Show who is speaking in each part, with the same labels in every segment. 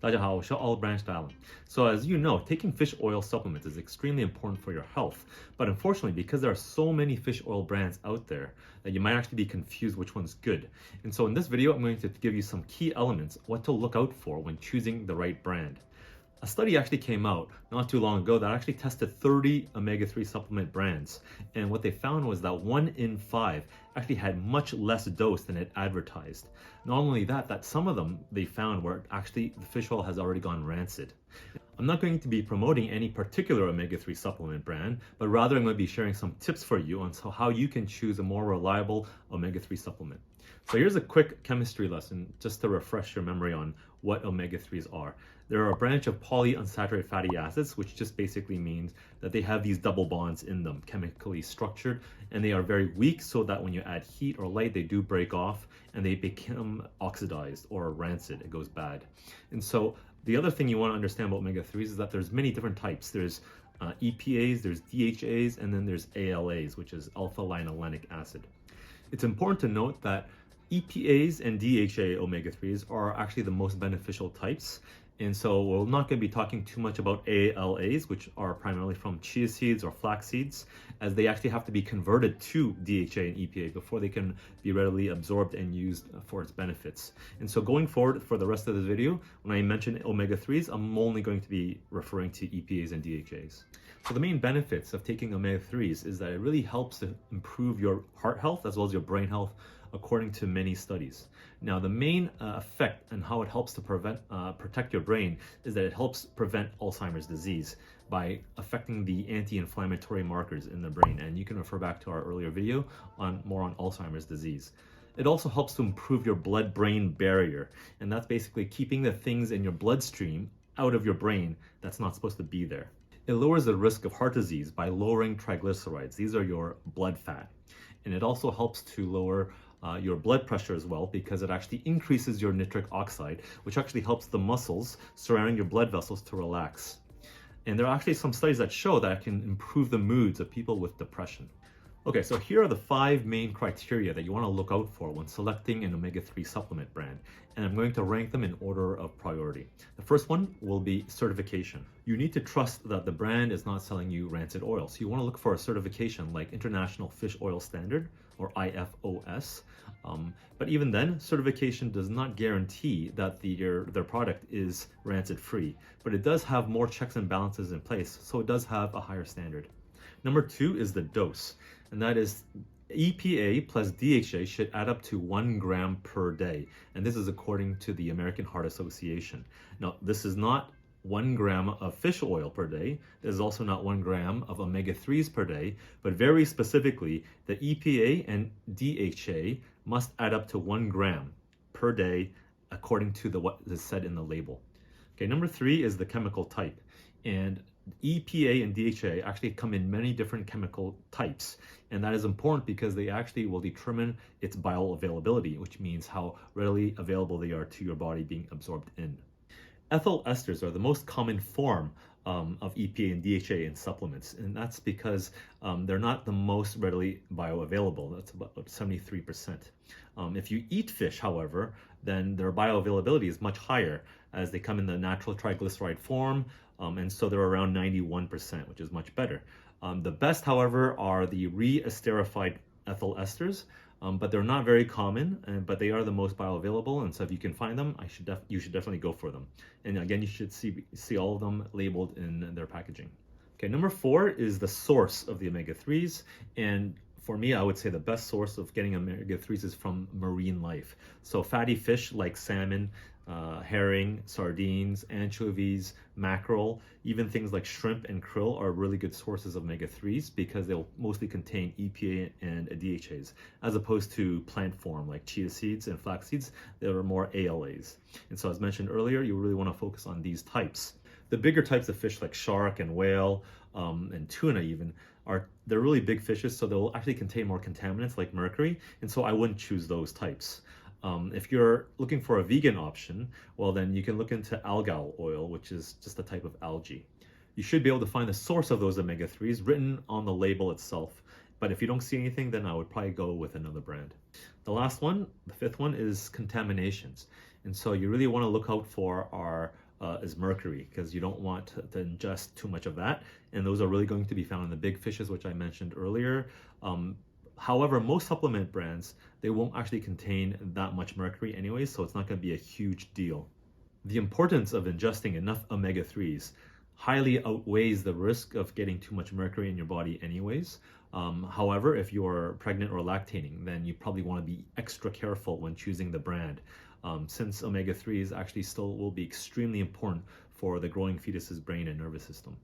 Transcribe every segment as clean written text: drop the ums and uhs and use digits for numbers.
Speaker 1: 大家好，我是 Olive Branch Allen. So as you know, taking fish oil supplements is extremely important for your health. But unfortunately, because there are so many fish oil brands out there, that you might actually be confused which one's good. And so in this video, I'm going to give you some key elements, what to look out for when choosing the right brand. A study actually came out not too long ago that actually tested 30 omega-3 supplement brands. And what they found was that 1 in 5 actually had much less dose than it advertised. Not only that, that some of them they found were actually the fish oil has already gone rancid. I'm not going to be promoting any particular omega-3 supplement brand, but rather I'm going to be sharing some tips for you on how you can choose a more reliable omega-3 supplement. So here's a quick chemistry lesson just to refresh your memory on what omega-3s are. They're a branch of polyunsaturated fatty acids, which just basically means that they have these double bonds in them, chemically structured, and they are very weak so that when you add heat or light, they do break off and they become oxidized or rancid, it goes bad. And so the other thing you want to understand about omega-3s is that there's many different types. There's EPAs, there's DHAs, and then there's ALAs, which is alpha-linolenic acid. It's important to note that EPAs and DHA omega-3s are actually the most beneficial types. And so we're not going to be talking too much about ALAs, which are primarily from chia seeds or flax seeds, as they actually have to be converted to DHA and EPA before they can be readily absorbed and used for its benefits. And so going forward for the rest of this video, when I mention omega-3s, I'm only going to be referring to EPAs and DHAs. So the main benefits of taking omega-3s is that it really helps to improve your heart health as well as your brain health, according to many studies. Now, the main effect and how it helps to protect your brain is that it helps prevent Alzheimer's disease by affecting the anti-inflammatory markers in the brain. And you can refer back to our earlier video on more on Alzheimer's disease. It also helps to improve your blood-brain barrier. And that's basically keeping the things in your bloodstream out of your brain that's not supposed to be there. It lowers the risk of heart disease by lowering triglycerides. These are your blood fat. And it also helps to lower your blood pressure as well, because it actually increases your nitric oxide, which actually helps the muscles surrounding your blood vessels to relax. And there are actually some studies that show that it can improve the moods of people with depression. Okay, so here are the 5 main criteria that you want to look out for when selecting an omega-3 supplement brand, and I'm going to rank them in order of priority. The first one will be certification. You need to trust that the brand is not selling you rancid oil, so you want to look for a certification like International Fish Oil Standard, or IFOS. But even then, certification does not guarantee that their product is rancid free, but it does have more checks and balances in place, so it does have a higher standard. Number 2 is the dose, and that is EPA plus DHA should add up to 1 gram per day, and this is according to the American Heart Association. Now, this is not 1 gram of fish oil per day. There's also not 1 gram of omega-3s per day, but very specifically, the EPA and DHA must add up to 1 gram per day according to what is said in the label. Okay, number 3 is the chemical type, and EPA and DHA actually come in many different chemical types, and that is important because they actually will determine its bioavailability, which means how readily available they are to your body being absorbed in. Ethyl esters are the most common form of EPA and DHA in supplements, and that's because they're not the most readily bioavailable. That's about 73%. If you eat fish, however, then their bioavailability is much higher, as they come in the natural triglyceride form, and so they're around 91%, which is much better. The best, however, are the re-esterified ethyl esters, but they're not very common, but they are the most bioavailable, and so if you can find them, you should definitely go for them. And again, you should see all of them labeled in their packaging. Okay, number 4 is the source of the omega-3s, and for me, I would say the best source of getting omega-3s is from marine life. So fatty fish like salmon, herring, sardines, anchovies, mackerel, even things like shrimp and krill are really good sources of omega-3s because they'll mostly contain EPA and DHAs, as opposed to plant form like chia seeds and flax seeds that are more ALAs. And so as mentioned earlier, you really want to focus on these types. The bigger types of fish like shark and whale and tuna even, they're really big fishes, so they'll actually contain more contaminants like mercury, and so I wouldn't choose those types. If you're looking for a vegan option, well then you can look into algal oil, which is just a type of algae. You should be able to find the source of those omega-3s written on the label itself, but if you don't see anything, then I would probably go with another brand. The last one, the 5th one, is contaminations. And so you really want to look out for our is mercury, because you don't want to ingest too much of that. And those are really going to be found in the big fishes, which I mentioned earlier. However, most supplement brands, they won't actually contain that much mercury anyways, so it's not going to be a huge deal. The importance of ingesting enough omega-3s highly outweighs the risk of getting too much mercury in your body anyways. However, if you're pregnant or lactating, then you probably want to be extra careful when choosing the brand, since omega-3s actually still will be extremely important for the growing fetus's brain and nervous system.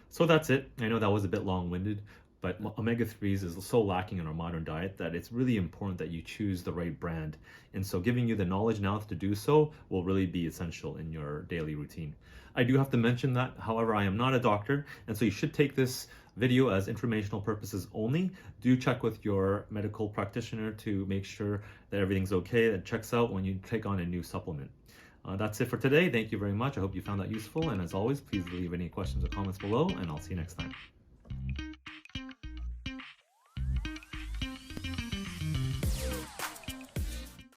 Speaker 1: So that's it. I know that was a bit long-winded, but omega-3s is so lacking in our modern diet that it's really important that you choose the right brand. And so giving you the knowledge now to do so will really be essential in your daily routine. I do have to mention that, however, I am not a doctor, and so you should take this video as informational purposes only. Do check with your medical practitioner to make sure that everything's okay, that checks out when you take on a new supplement. That's it for today. Thank you very much. I hope you found that useful. And as always, please leave any questions or comments below, and I'll see you next time.